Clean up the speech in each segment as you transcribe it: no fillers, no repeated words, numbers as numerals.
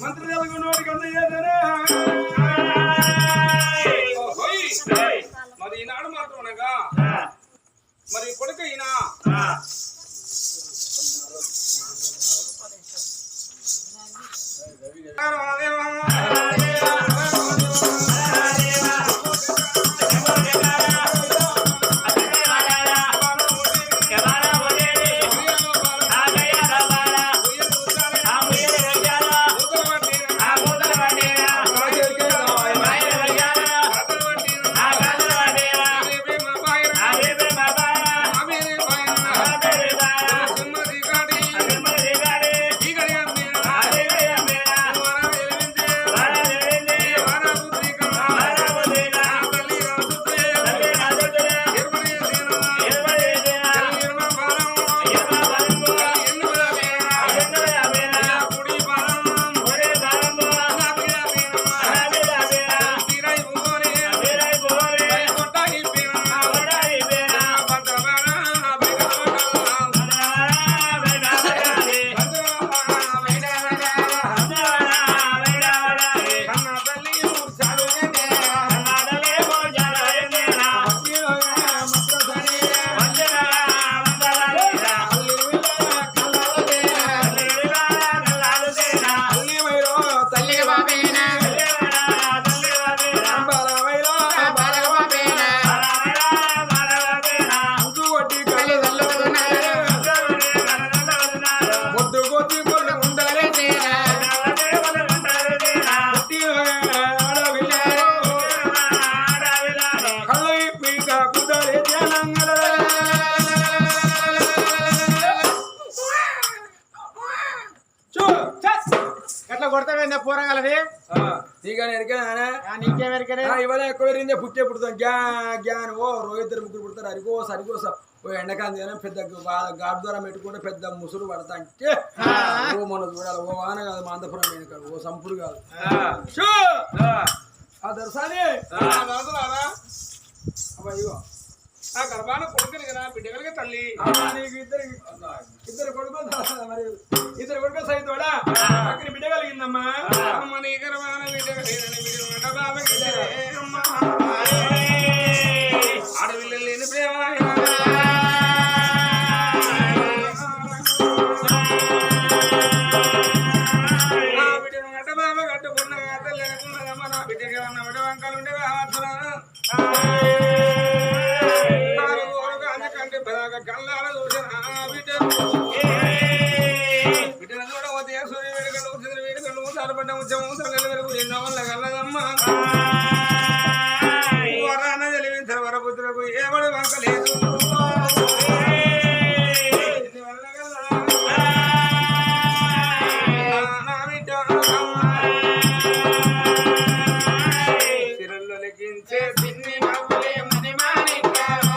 మంత్రి తెలుగునోడికి అంత ఏదైనా మరి ఈనాడు మాత్రమనగా మరి కొడుకు ఈయన పోరగలది ఇవాళ ఎక్కువ పుట్టే పుడతాం గ్యాన్ ఓ రోహిద్దరు ముగ్గురు పుడతారు అరికోస అరికోస ఓ ఎండకాంతి పెద్ద గాడు ద్వారా పెట్టుకుంటే పెద్ద ముసురు పడతా అంటే ఓ మనం చూడాలి ఓ వాన కాదు మా అందపురం కాదు ఓ సంపుడు కాదు ఆ దర్శని అయ్యో ఆ గర్భాన కొడుకుని కదా బిడ్డ కలిగే తల్లి నీకు ఇద్దరు కొడుకులు మరి ఇద్దరు కొడుకులు సైతోడా అక్కడ బిడ్డ కలిగిందమ్మా నీ గర్భాన బిడ్డ కలిగిందని ఆడపిల్ల లేని ప్రేమ బిడ్డను గట్ట బాబ కట్టుకున్న గట్ట లేకున్నదమ్మా నా బిడ్డకి ఉన్న బిడ్డ వంకలు ఉండే కళ్ళార చూసిన బిడ్డను చూడవతే సూర్య వేడుకలు చంద్ర వేడుకలు సరపడ్డ ఉద్యమం సగల వరకు ఎన్నో వల్ల కలదమ్మా వరాన తెలివించిన వరపుత్రకు ఏమడు వంకలేదు సిరల్లో లెక్కించే సిన్ని నవ్వులే మని మాణిక్యాలు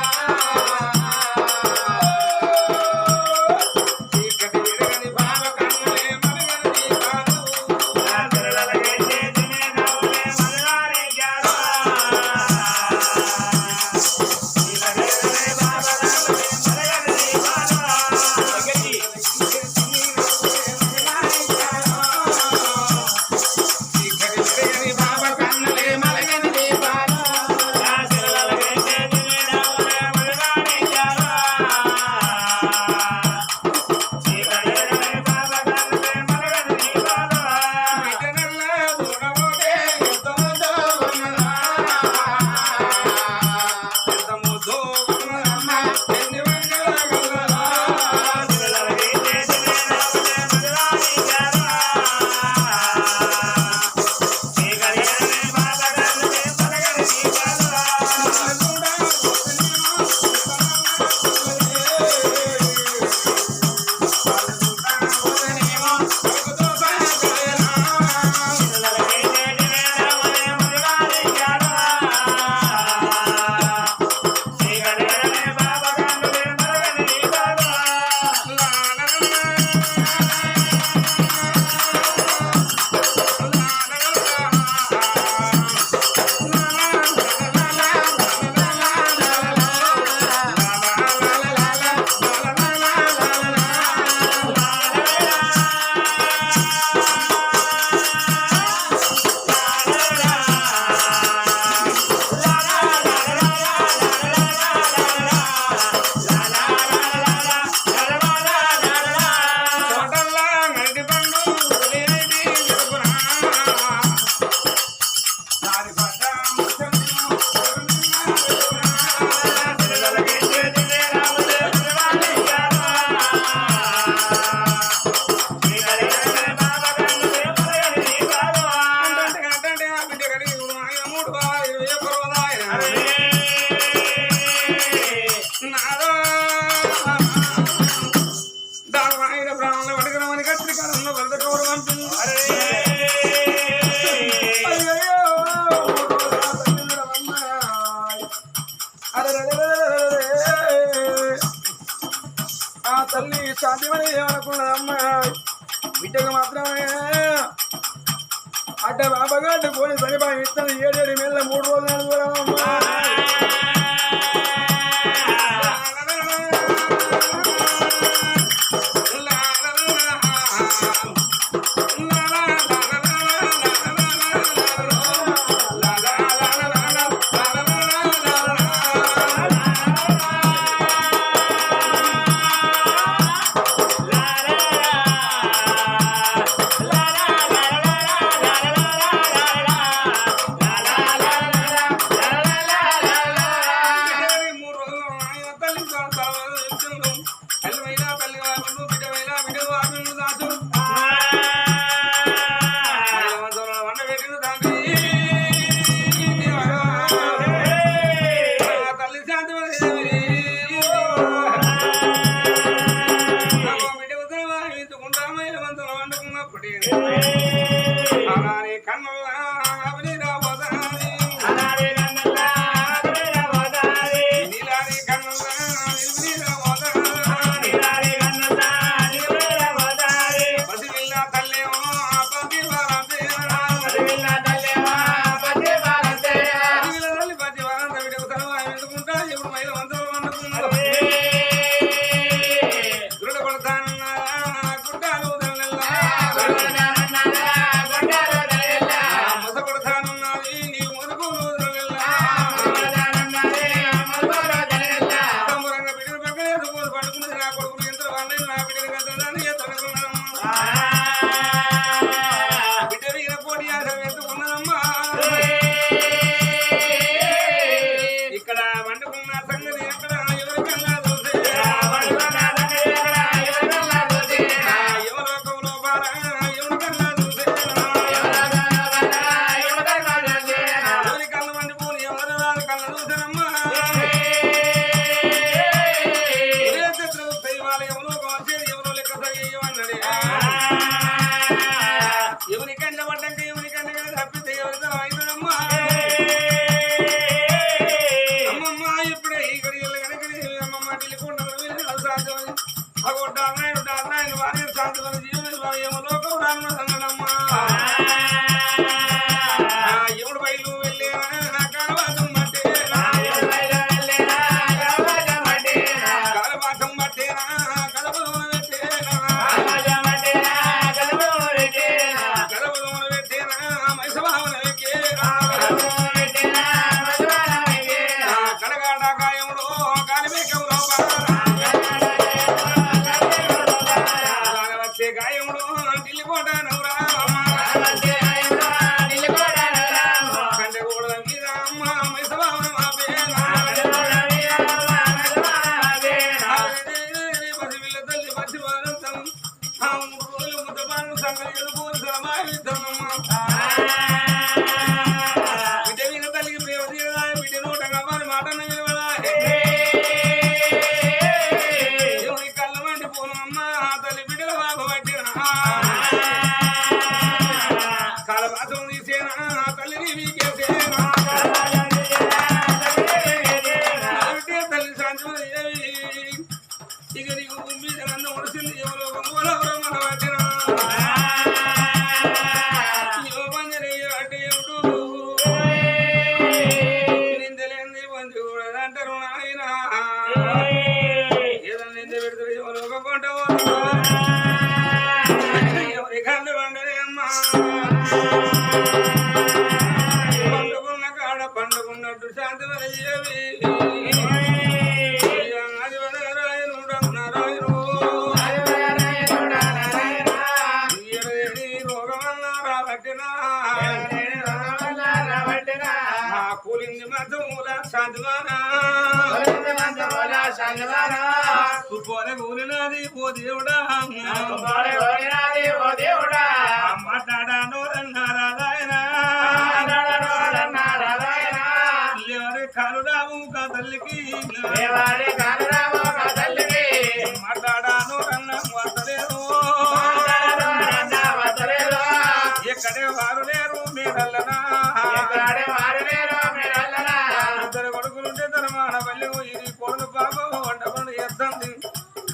అడ్డ బాబగడ్డ పోని సరిపోయి ఇస్తాను 7 నెలల 3 రోజులు కూడా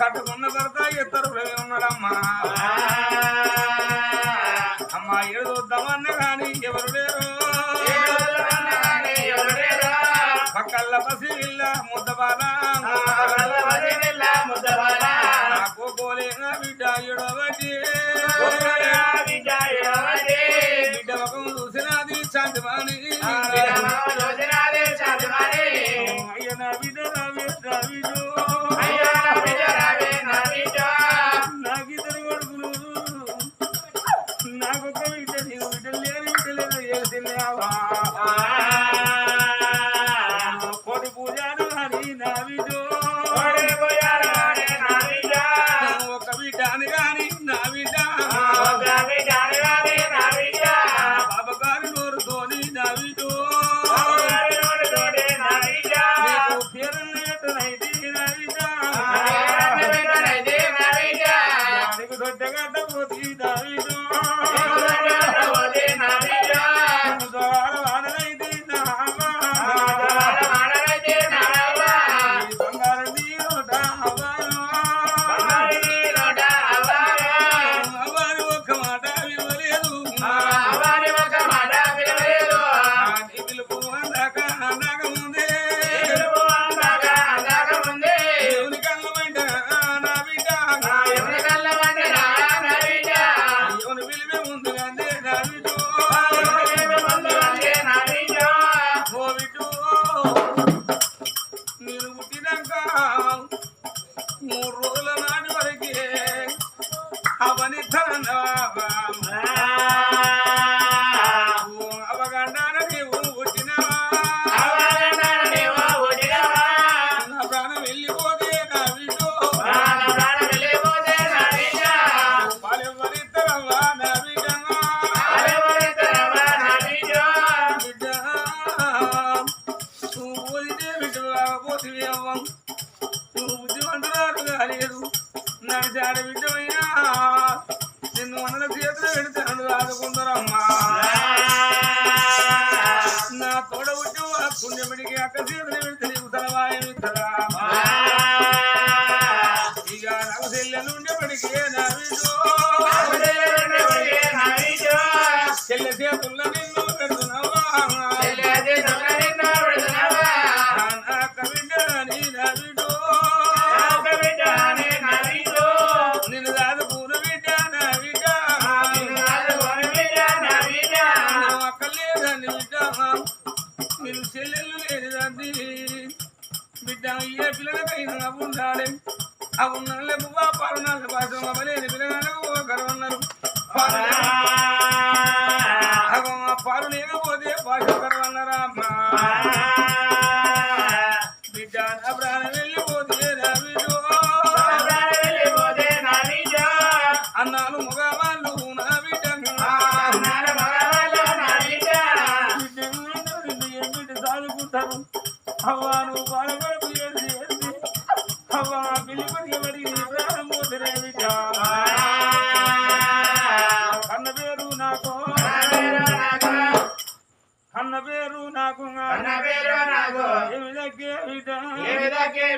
కట్టుకున్న భర్త ఇద్దరు ఉన్నాడమ్మా ఎడుదొద్దామన్న గాని ఎవరు లేరు పక్కల్ల పసివిల్ల ముద్దబాల నాకు గోలేన బిడ్డ ఎడవటి బిడ్డ ముఖం చూసినది శాంతివాణి అయ్య నా బిడ్డ నాకిద్దరు కొడుకులు నాకొక బిడ్డ నీకు బిడ్డలు లేని బిడ్డలేదు చేసినావా కోటి పూజారు అని నా బిడ్డ ఒక బిడ్డ అని గాని నా బిడ్డ బాబగారి నోరుతోని నా బిడ్డ పేరున్నైతే నా బిడ్డ నీకు దొడ్డగడ్డ పోతి నా బిడ్డ వాడలైతే నా బంగారు నీరోట అవ్వారు ఒక్క మాట విలువలేదు నీ పిలుపు అందాక అందాకముందే దేవుని కళ్ళ వెంట నా బిడ్డ దేవుని పిలిపే ముందుగానే నా బిడ్డ ఓ బిడ్డు నేను పుట్టినాక 3 రోజుల నాటి వరకే అవని అవగండాన నీవు పుట్టినవా నా ప్రాణం వెళ్ళిపోతే నా బిడ్డు పాలెవ్వరిద్దరవ్వా నా బిడ్డ బిడ్డ నువ్వు పోతే బిడ్డ పోతివి అవ్వం నువ్వు బుద్ధిమంతురాలు కాలేదు నడిచాడ బిడ్డమైనా నిన్ను మనల చేతులు పెడతాను ఆదుకుందరమ్మా నా తోడ పుట్టి పుణ్యమిడికి అక్క చేతులు పెడితే నీకు తలవాయం ఇద్దరా ఇక నాకు చెల్లెలుండేపడికే నా బిడ్డో చెల్లె చేతుల్లో నిన్ను పెడుతున్నావా నా అక్క బిడ్డ నీ నా బిడ్డో నిన్ను దాదుకున్న బిడ్డ నా బిడ్డ నా అక్క లేదని బిడ్డ నిన్ను చెల్లెళ్ళు లేనిదండి బిడ్డ ఏ పిల్లలకైనా అవి ఉండాలి అవి ఉన్నాళ్ళే పువ్వా పాలనాలు భాష అవ్వలేని పిల్లగాళ్ళకు గర్వన్నారు పాలు లేకపోతే భాష గర్వన్నారా అమ్మా బిడ్డ నా ప్రాణం వెళ్ళిపోతే నా బిడ్డ అన్నాను మగవాళ్ళు నా బిడ్డ బిడ్డ సాదుకుంటారు అవ్వా నువ్వు బాధపడకు ఏంటి అవ్వా పిల్లిపడికి పడి ప్రాణం పోతే బిడ్డ అన్న పేరు నాకు అన్న పేరు నాకు ఏమి దక్కే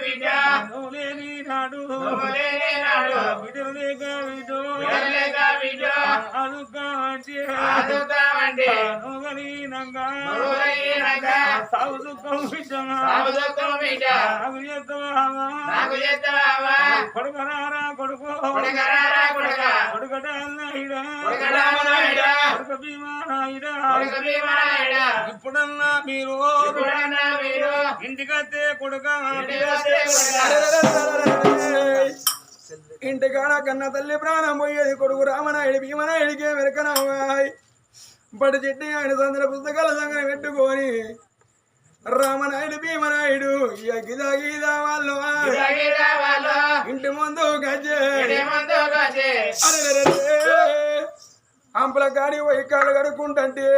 బిడ్డ నువ్వు లేని నాడు బిడ్డలు లేక బిడ్డ అదుకామంటే నువ్వు కలిగినాక సాగు దుఃఖం బిడ్డ నాకు చేస్తావా కొడుకరారా కొడుకు కొడుక భీమానాయుడా ఇప్పుడన్నా మీరు ఇంటికత్తే కొడుక ఇంటికాడ కన్న తల్లి ప్రాణం పోయేది కొడుకు రామనాయుడు భీమనాయుడికే వెరకనవ్వాయి బడి చెట్టి ఆయన సందర పుస్తకాల సంగతి పెట్టుకొని రామనాయుడు భీమనాయుడు గీదా గీదా వాళ్ళు ఇంటి ముందు గజ్జే అంపల కాడి పోయి కాళ్ళు కడుక్కుంటే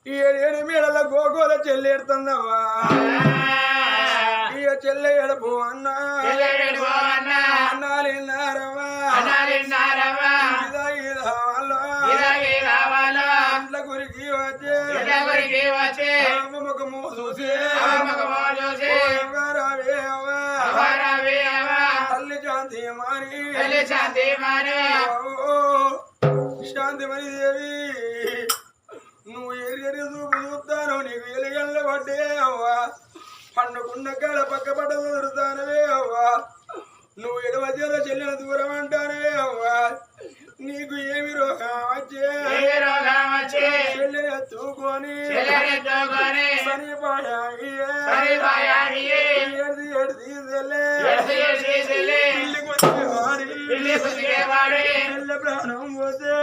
ఈ 7 మేడల గోగోల చెల్లెడుతుందవ్వా ఇక చెల్లె ఎడపు అన్నా అన్నారవ్వా ఇంట్ల గురికి వచ్చే ముఖము చూసి తల్లి శాంతి మాని శాంతి మరి దేవి నువ్వు ఎరిగరి చూపు చూస్తాను నీకు ఎలుగల్ల పడ్డే అవ్వా పండుకున్న కాడ పక్క పడ్డ దొరుకుతానవే అవ్వా నువ్వు ఎడవజల చెల్లిన దూరం అంటానవే అవ్వా నీకు ఏమి రోగం వచ్చే చెల్లిని ఎత్తుకొని చెల్లె ప్రాణం పోతే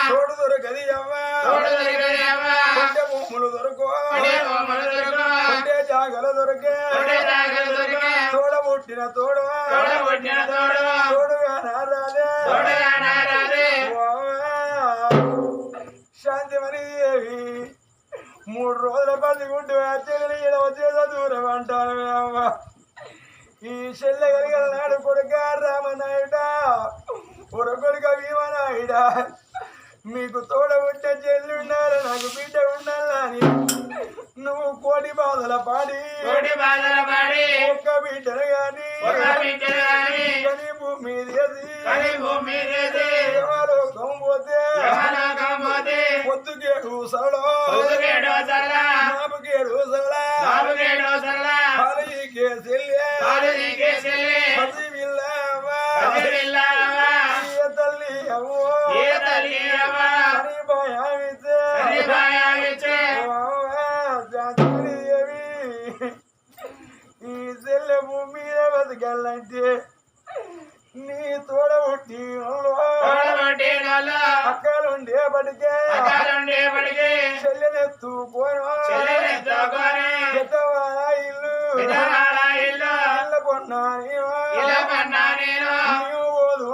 తోడు దొరకది అవ్వా భూములు దొరకు జాగల దొరికే తోడబుట్టిన తోడుగా నారాదే శాంతిమణి దేవి 3 రోజుల పది గుడ్డు చెల్లిని వచ్చేదో దూరం అంటాను అమ్మ ఈ చెల్లె కలిగిన నాడు కొడుక రామనాయుడ కొడుక భీమనాయుడ మీకు తోడ ఉంటే చెల్లి ఉండాలి నాకు బిడ్డ ఉండాలని నువ్వు కోటి బాధల పాడి ఒక్క బిడ్డను గాని భూమి లోకం పోతే పొద్దుకేడు సరళ నాపుకేడు సరళ హరికి తల్లి అవ్వో ఈ చెల్లె భూమి మీద బతకాలంటే నీ తోడబుట్టి అక్కలుండే పడికే చెల్లెనెత్తుకోను ఇల్లు పొన్నా నీవు పోదు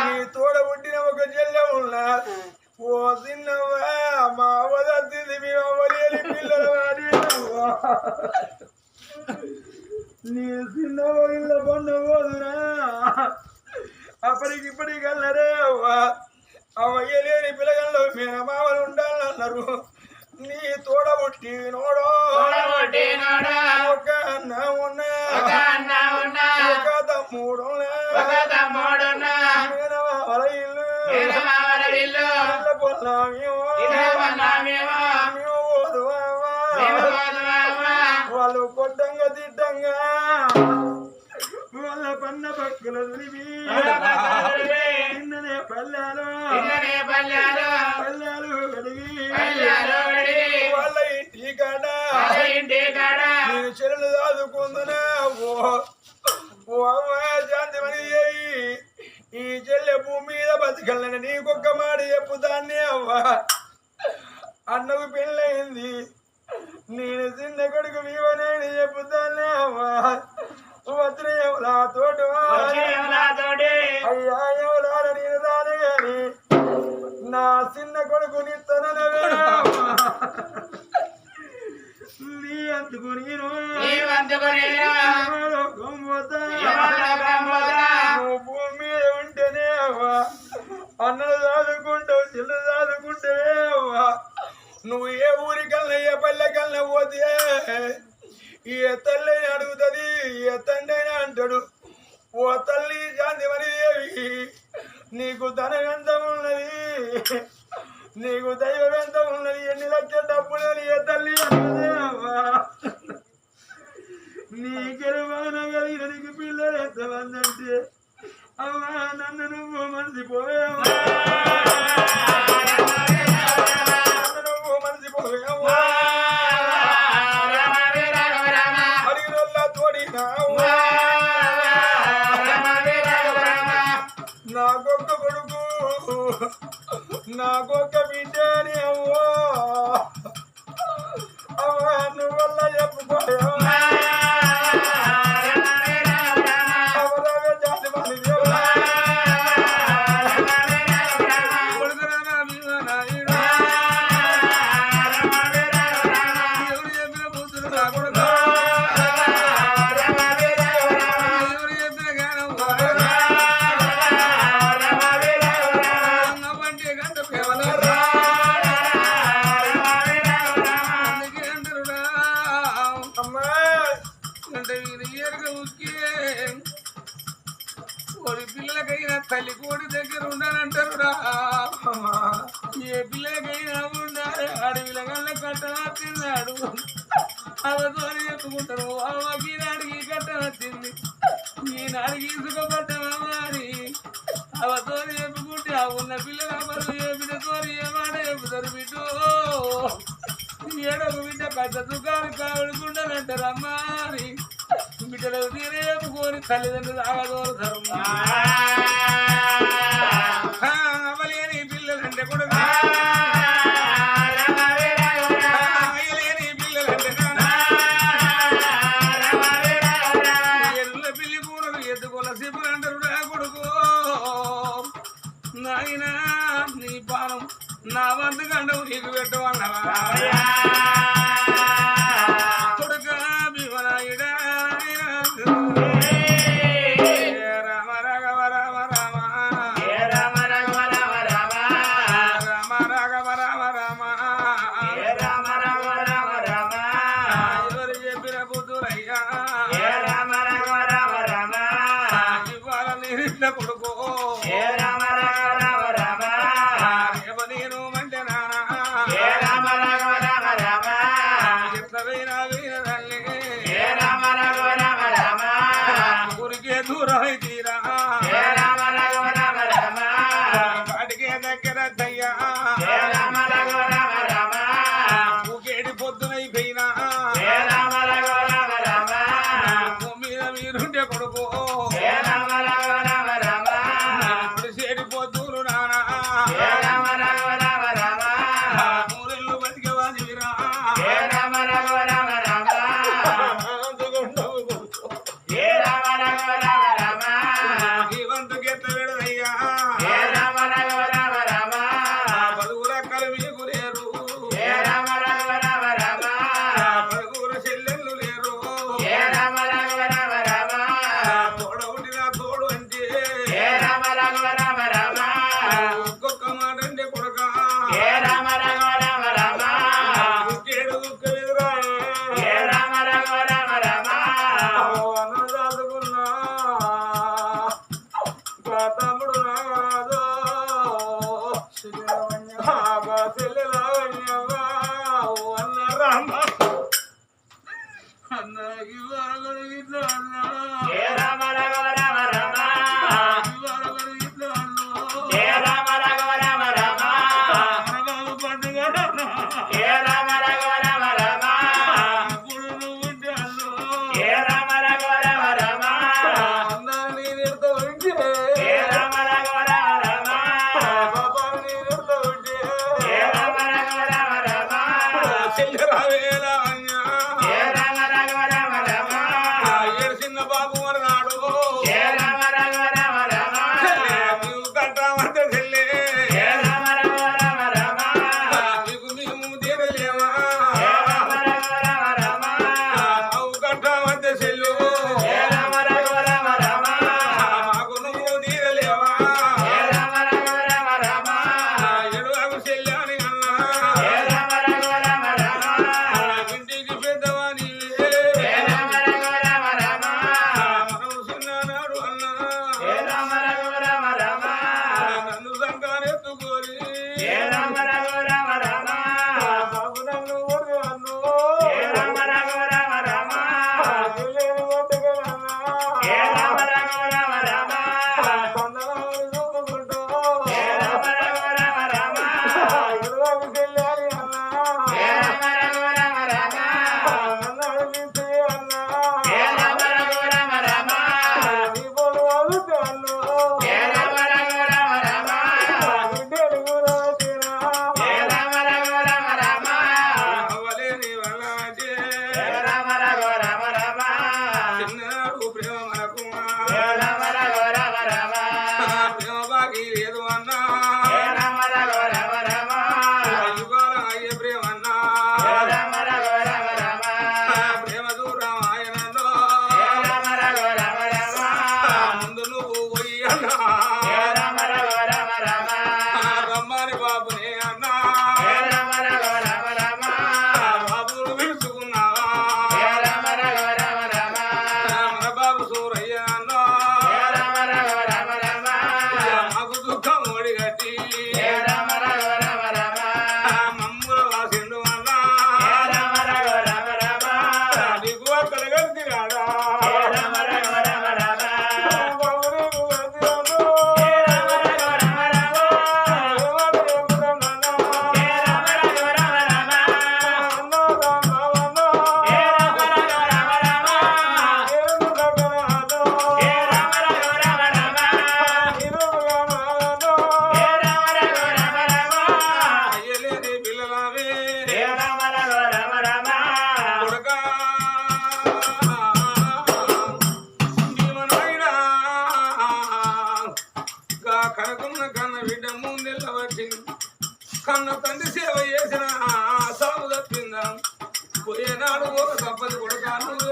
నీ తోడబుట్టిన ఒక చెల్లె ఉన్నా ఓ చిన్నవా మా వదల్సింది మీ అవ్వలేని పిల్లలు నీ చిన్న ఇళ్ళ పొన్న పోదునా అప్పటికిప్పటికి అల్లరే అవ్వలేని పిల్లగల్లో మేనమావలు ఉండాలన్నారు నీ తోడబుట్టి నోడో ఒక అన్న ఉన్నా ఒక తమ్ముడు మేనమావల ఇల్లు వాళ్ళు కొట్టంగా తిట్టంగా వాళ్ళ పన్న పక్కల నిన్ననే పల్లెలు కడిగి వాళ్ళ ఇంటి కాడ నేను చెల్లెలు దాదుకుందునా ఓ శాంతిమణి ఈ చెల్లె భూమి మీద బతకల్లని నీకొక్క మాట చెప్పుదాన్ని అవ్వా అన్నకు పెళ్ళయింది నేను చిన్న కొడుకు మీవనేని చెప్పుదాన్ని అవ్వా వచ్చిన ఎవలా తోడు అయ్యా ఎవలాడ నేను దాని గాని నా చిన్న కొడుకు నిత్తనవే నీ అందుకు నేను నువ్వు భూమి మీద ఉంటేనే అవ్వా అన్నలు చదువుకుంటావు చిల్లు చదువుకుంటావే అవ్వా నువ్వు ఏ ఊరికల్లా ఏ పల్లెకల్లా పోతే ఏ తల్లి అడుగుతుంది ఏ తండ్రి అయినా అంటాడు ఓ తల్లి శాంతిమణి దేవి నీకు ధనం ఎంత ఉన్నది నీకు దైవం ఎంత ఉన్నది ఎన్ని లక్షల డబ్బులు ఏ తల్లి అడుగుదే అవ్వా నీ గెలువాన కలిగిన నీకు పిల్లలు ఎంతమంది అంటే అవ్వా నన్ను నువ్వు మర్చిపోయావా అడిగినల్లా తోడినావా నాకొక్క కొడుకు నాకొక్క బిడ్డని అవ్వో అవ్వా నువ్వల్ల చెప్పుకోలేవా గంట కోడి పిల్లలకైనా తల్లి కోడి దగ్గర ఉండాలంటారురా ఏ పిల్లలకైనా ఉండాలి అడవిల కళ్ళ కట్టన తిన్నాడు అవతోని చెప్పుకుంటారు అమ్మకి నాడికి కట్టన తింది ఈనాడికి ఇసుక పట్టమా మరి అవతోని చెప్పుకుంటే ఆ ఉన్న పిల్లల పరువు ఏ బిడ్డతోని ఏమాట చెప్పుతారు బిడ్డు ఏడొక బిడ్డ పెద్ద దుకాణం కావడుకుంటారంటారు అమ్మాని బిడ్డలకు తీరే చెప్పుకొని తల్లిదండ్రులు ఆగదోరుతారు అవలేని పిల్లలంటే కూడా అయ్యలేని పిల్లలంటే ఎల్ల పిల్లి కూరలు ఎత్తుకోల సిబ్బులు అంటారు నా కొడుకు నాయనా నీ పానం నా వంతు గండవు నీకు పెట్టవన్నవా కొడుక భీమనాయుడా రామ రాఘవ రామ రామ రామ రాఘవ రామ రామ రామ రాఘవ రామ రామ రామ రాఘవ రామ రామ ఎవరు చెప్పిన బుద్ధులయ్యా రామ రాఘవ రామ రామ ఇవాళ నీరిట్ల కొడుకో రామ రాఘవ రామ రామ రేవ నేను మంటే నానా రామ రాఘవ రామ రామ ఎట్ల వీణ వీణ తల్లి రామ రాఘవ రామ రామ ఊరికే దూరం తీరా రామ రాఘవ రామ రామ వాటికే దగ్గర దయ్యా రామ రాఘవ రామ రామ ఊకేడి పొద్దునైపోయినా రామ రాఘవ రామ రామ మీద మీరుంటే కొడుకు రామ రాఘవ రామ రామ చేడి పొద్దులు నానా రామ రాఘవ రామ రామ మూరెళ్ళు బతికే వాదిరా రామ రాఘవ రామ రామ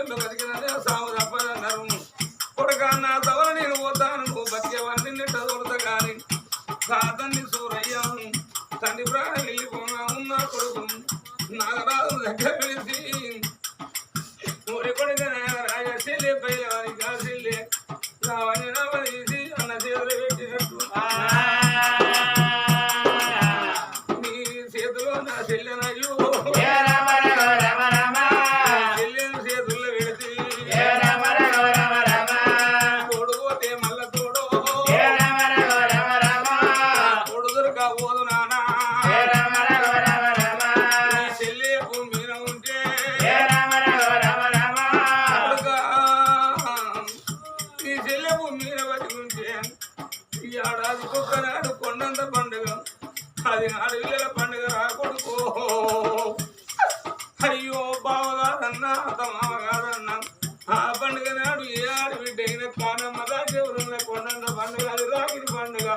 రోజులు బతికినదే సాగు తప్పదన్నారు కొడుక నా తవర నేను పోతాను నువ్వు బతికేవాడిని నింట తోడతా కానీ తండ్రి సూరయ్య తండ్రి ప్రాణం వెళ్ళిపోనా ఉన్న కొడుకు నాగరాజు దగ్గర కలిసి ఊరి కొడుక రాజశీలే పైలవారి కాశీలే రావని రావనేసి అన్న చేతులు పెట్టినట్టు నీ చేతిలో నా చెల్లెనయ్యో చెల్లెని చేతుల్లో పెడితే తోడుపోతే మళ్ళా తోడు తోడు దొరకపోదు నానా నీ చెల్లె భూమి మీద ఉంటే నీ చెల్లె భూమి మీద బతికుంటే ఈ ఏడాది కుక్కనాడు కొండంత పండుగ అది ఆడపిల్లల పండుగ రాకొడుకో అయ్యో బావగారన్నా మామగారన్నా ఆ పండుగ నాడు ఏ ఆడబిడ్డ అయినా కానమ్మ రాజెవరున్న కొండంత పండుగ అది రాగిరి పండుగ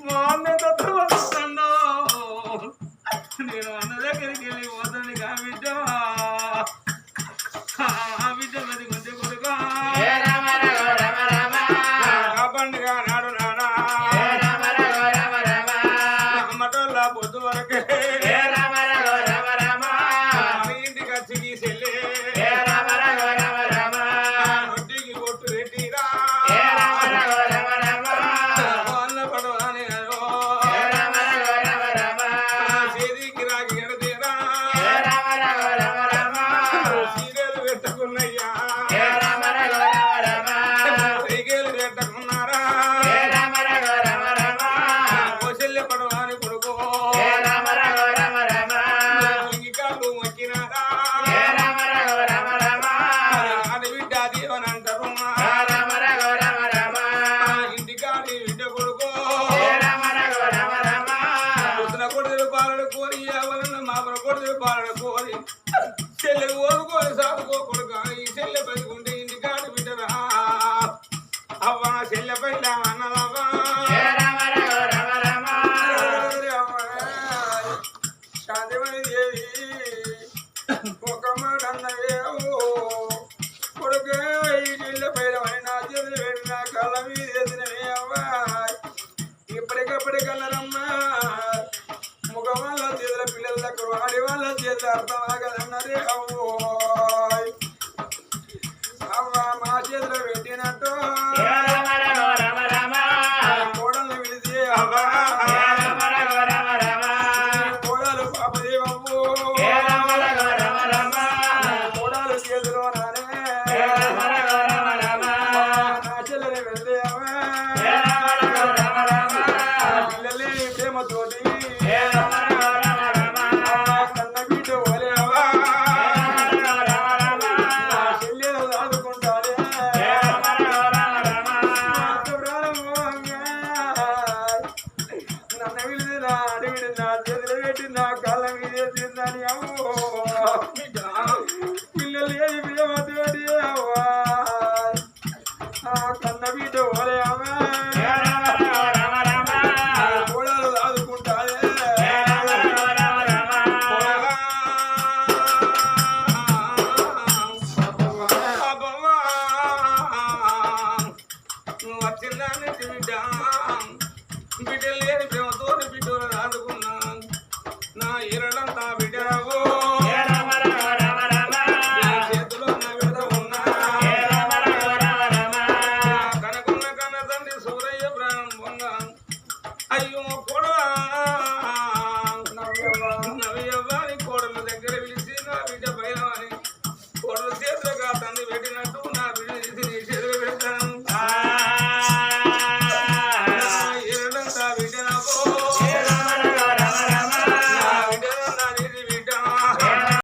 మా అన్న తత్వస్తున్నాను నేను అన్న దగ్గరికి వెళ్ళి పోతాను కా బిడ్డ ఆ బిడ్డ మరి కొంచెం కొడుక ఆ పండుగ నాడు నానా మటోళ్ళ పొద్దు వరకే ఇంటికి వచ్చి తీసెళ్ళే నొట్టికి కొట్టు పెట్టిరా అన్న పడవాని చేతికి రాగి ఎడతీరా సీరియలు పెట్టుకున్నయ్యా సైకేలు పెట్టుకున్నారా చెల్లె పడవాని కొడుకో కాళ్ళు మొక్కినారా ఆడబిడ్డ దేవని అంటారు ఇంటికాడి బిడ్డ కొడుకో పుట్టిన కొడుకులు పాలడు కోరి ఎవరన్నా మామల కొడుకులు పాలడు కోరి చెల్లెలు ఓదుకోని సాదుకో కొడుక ఈ చెల్లె బతుకుంటే ఇంటికాడి బిడ్డరా అవ్వ చెల్లె పైల అన్నలవ్వా శాంతిమణి దేవి ఒక మాట అన్నవే